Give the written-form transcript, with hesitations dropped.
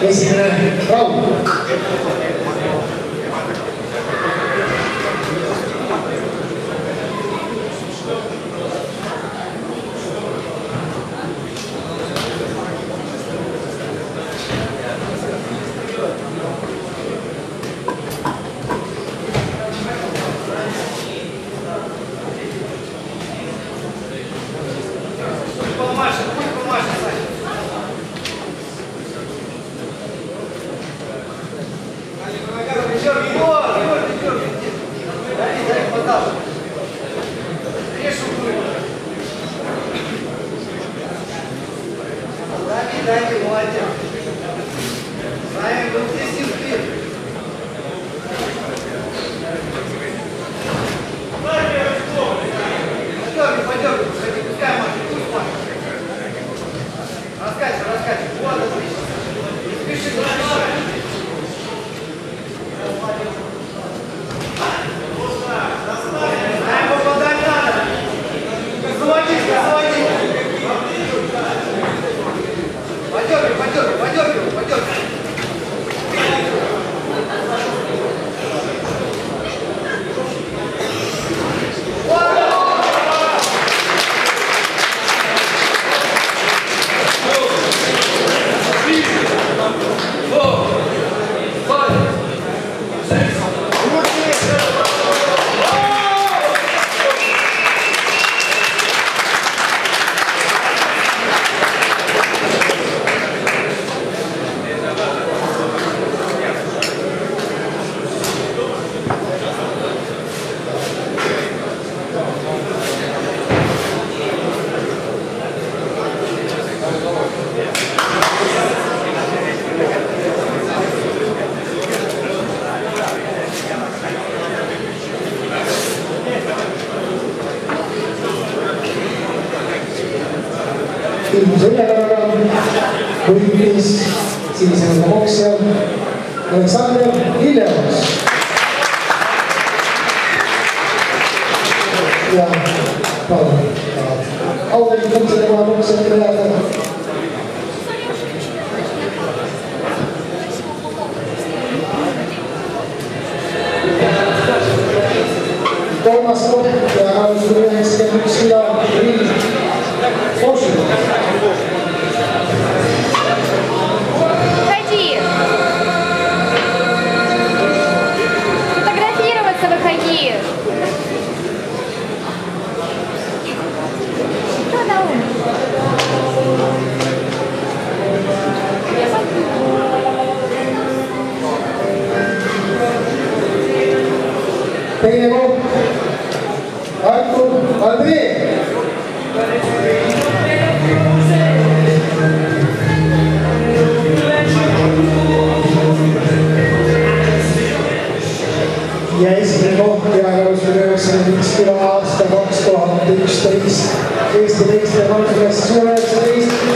esimene raund. Võitis sinisena boksja Aleksandr Lillevas. Ja palun. Auväärt võtsele koha boksja teada. Kolmas koht ja 91 kilo Riil Košul. Выходи. Что на ум? Teine koht Artur Andrei. Ja esimene koht Jääkarus 91 kilo aasta 2011 Eesti meeste konkurentsis 19